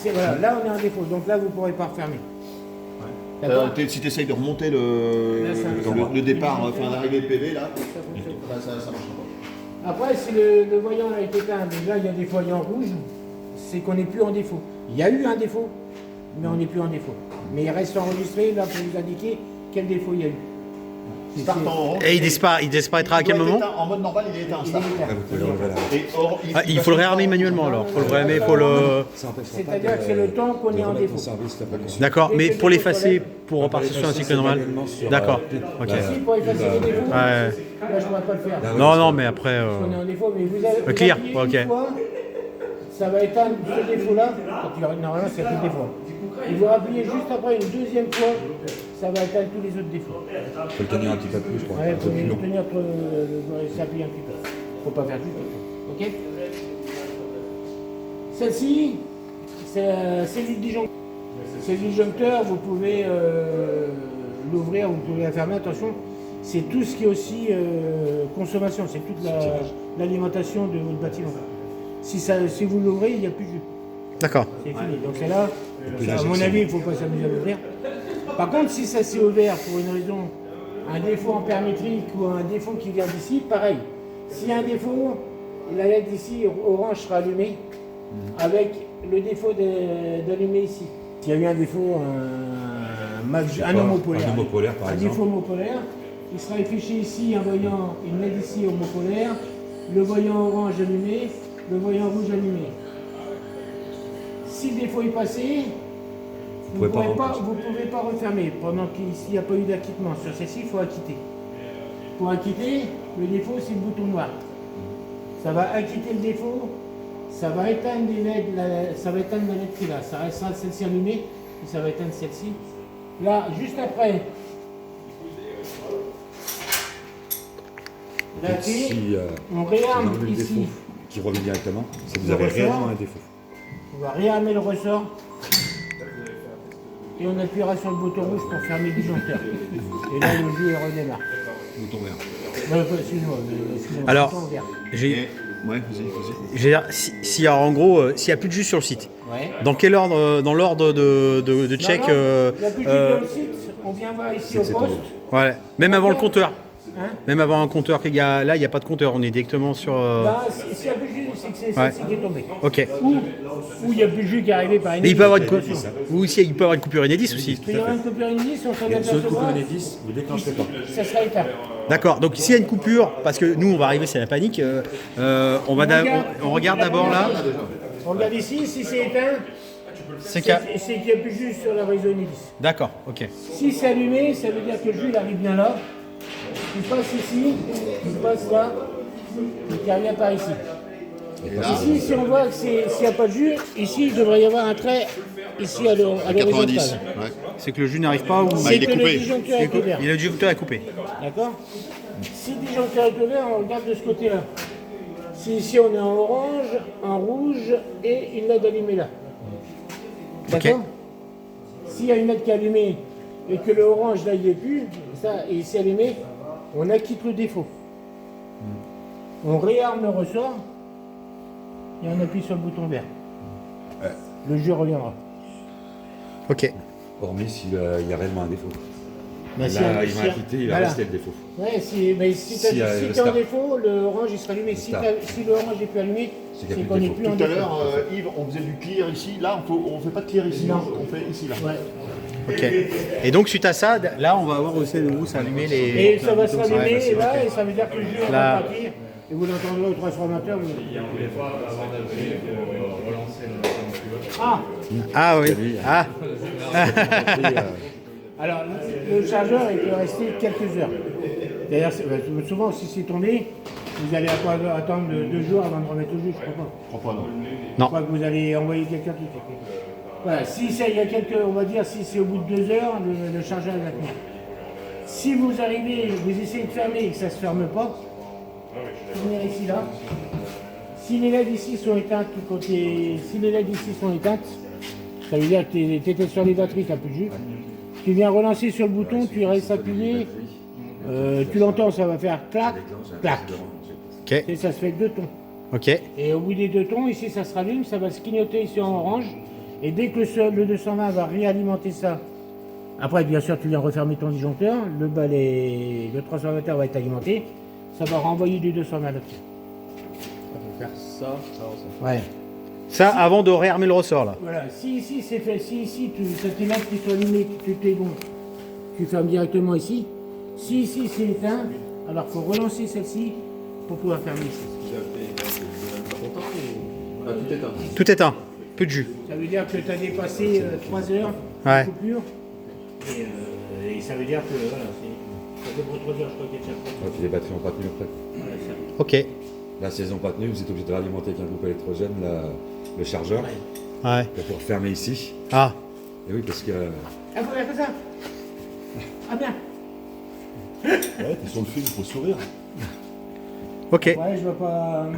Voilà, là, on est en défaut. Donc là, vous ne pourrez pas refermer. D'accord. Si tu essayes de remonter Là, ça marche. le départ, enfin l'arrivée PV, là, Ça ça marche pas. Après, si le voyant a été éteint, déjà il y a des voyants rouges, c'est qu'on n'est plus en défaut. Il y a eu un défaut, mais on n'est plus en défaut. Mais il reste enregistré là pour vous indiquer quel défaut il y a eu. Start en orange. Et il disparaîtra à quel moment? En mode normal, il est éteint en start. Il faut le réarmer manuellement alors. Il faut le réarmer, il faut le. C'est-à-dire que c'est le temps qu'on est en défaut. D'accord, mais pour l'effacer, pour repartir sur un cycle normal. D'accord. Ok. Si, pour effacer les défauts, Ouais. là je ne pourrais pas le faire. Non, non, mais après. On est en défaut, mais vous avez Clear, appuyez ok. une fois, ça va éteindre ce défaut-là. Normalement, c'est plus de défaut. Et vous appuyez juste après une deuxième fois, ça va éteindre tous les autres défauts. Il faut le tenir un petit peu plus, je crois. Ouais, il faut le tenir, s'appuyer un petit peu. Faut pas faire tout. Ok. Celle-ci, c'est le disjoncteur. C'est le disjoncteur, vous pouvez l'ouvrir, vous pouvez la fermer, attention. C'est tout ce qui est aussi consommation, c'est toute l'alimentation de votre bâtiment. Si vous l'ouvrez, il n'y a plus de jus. D'accord. C'est fini. Donc c'est là, à mon avis, il ne faut pas s'amuser à l'ouvrir. Par contre, si ça s'est ouvert pour une raison, un défaut en permétrique ou un défaut qui vient d'ici, pareil. S'il y a un défaut, la LED ici, orange, sera allumée avec le défaut d'allumer ici. S'il y a eu un défaut, un homopolaire, par un exemple. défaut homopolaire, il sera affiché ici un voyant, une LED ici homopolaire, le voyant orange allumé, le voyant rouge allumé. Si le défaut est passé, vous ne pouvez pas refermer pendant qu'il n'y a pas eu d'acquittement. Sur celle-ci, il faut acquitter. Pour acquitter, le défaut, c'est le bouton noir. Ça va acquitter le défaut, ça va éteindre les LED, ça va éteindre la LED qui est là. Ça restera celle-ci allumée, et ça va éteindre celle-ci. Là, juste après, la clé, Si on vous réarme enlevez le ici. défaut qui revient directement, c'est que vous Le avez ressort. réellement un défaut. On va réarmer le ressort et on appuiera sur le bouton rouge pour fermer le disjoncteur. Et là, le jus redémarre. Bouton vert. Excusez-moi, Alors, bouton vert. j'ai. Ouais, vas-y. J'ai dire, en gros, s'il n'y a plus de jus sur le site, Ouais. dans quel ordre, dans l'ordre de check, Non, il n'y a plus de jus sur le site. On vient voir ici au poste. ouais, même avant le compteur, Hein. même avant un compteur, là il n'y a pas de compteur, on est directement sur. Là, s'il n'y a plus de jus, c'est que c'est Ouais. celle-ci qui est tombée. Ok. Ou il n'y a plus de jus qui est arrivé par une Mais il peut avoir une coupure. ou ici il peut avoir une coupure Enedis aussi. Il peut y avoir une coupure Enedis, on s'en Sur le coup apercevra. qu'on est 10, vous déclenchez pas. Ça sera éteint. D'accord. Donc s'il y a une coupure, parce que nous on va arriver, c'est la panique. On regarde d'abord là. On regarde ici, si c'est éteint, C'est c'est qu'il n'y a plus de jus sur la réseau Enedis. D'accord. Ok. Si c'est allumé, ça veut dire que le jus il arrive bien là. Il passe ici, il passe là, et il revient par ici. Ici, si on voit que s'il n'y a pas de jus, ici il devrait y avoir un trait ici à 90. l'horizontale. Ouais. C'est que le jus n'arrive pas ou Bah, il est que coupé. le disjoncteur est ouvert. le disjoncteur est coupé. D'accord. Si le disjoncteur est ouvert, on regarde de ce côté-là. Si ici on est en orange, en rouge et une LED allumée là. D'accord. S'il y a une LED qui est allumée et que le orange là il n'y est plus, ça, et c'est allumé, on acquitte le défaut. On réarme le ressort et on appuie sur le bouton vert. Le jus reviendra. Ok. Hormis s'il y a réellement un défaut. Mais si- Là, il si- va quitter, il va voilà. rester le défaut. Ouais, mais si tu Si, es en défaut, le orange il sera allumé. Si start. le orange n'est plus allumé, C'est qu'il y a c'est plus qu'on de n'est défaut. plus en Tout à défaut. l'heure, Yves, on faisait du clear ici. Là, on fait pas de clear ici. Non. On fait ici, là. Ouais. Ok. Et donc suite à ça, là on va avoir aussi où s'allumer les. Et ça va se Ouais, rallumer c'est là, ok. et ça veut dire que le jus va Là. partir. Et vous l'entendrez au transformateur. Ah. Ah oui. Ah. Alors, le chargeur, il peut rester quelques heures. D'ailleurs, souvent, si c'est tombé, vous allez attendre 2 jours avant de remettre au jus, je crois pas. Je crois pas, non. Je crois que vous allez envoyer quelqu'un tout de suite. Voilà, si ça, il y a quelques, on va dire, si c'est au bout de 2 heures, le chargeur va tenir. Si vous arrivez, vous essayez de fermer et que ça ne se ferme pas, vous venez ici, là. Si les LED ici sont éteintes, si les LED ici sont éteintes, ça veut dire que tu étais sur les batteries, tu n'as plus de jus. Tu viens relancer sur le bouton, tu restes appuyé, tu l'entends, ça va faire clac, clac. Ok. Et ça se fait 2 tons. Ok. Et au bout des 2 tons, ici ça se rallume, ça va se clignoter ici en orange. Et dès que le 220 va réalimenter ça, après bien sûr tu viens refermer ton disjoncteur, le transformateur va être alimenté, ça va renvoyer du 220 là-dessus. On va faire ça, ça. Ouais. Ça, avant de réarmer le ressort, là. Voilà, si ici c'est fait, si ici cette image qui soit allumée, tout est bon, tu fermes directement ici. Si ici c'est éteint, alors il faut relancer celle-ci pour pouvoir fermer ici. Tout éteint. Tout éteint. Peu de jus. Ça veut dire que tu as dépassé 3 heures Ouais. de coupure. Et ça veut dire que voilà, ça fait pour 3 heures, je crois qu'il y a déjà Ouais, puis les batteries n'ont pas tenu après. voilà, ça. Ok. Là, si elles n'ont pas tenu, vous êtes obligé de réalimenter avec un groupe électrogène le chargeur Ouais. pour pouvoir fermer ici. Ah. Et oui, parce que Ah, voilà, comme ça. Ah bien. Ouais, t'es sur le film, il faut sourire. Ok. Ouais, je vois pas.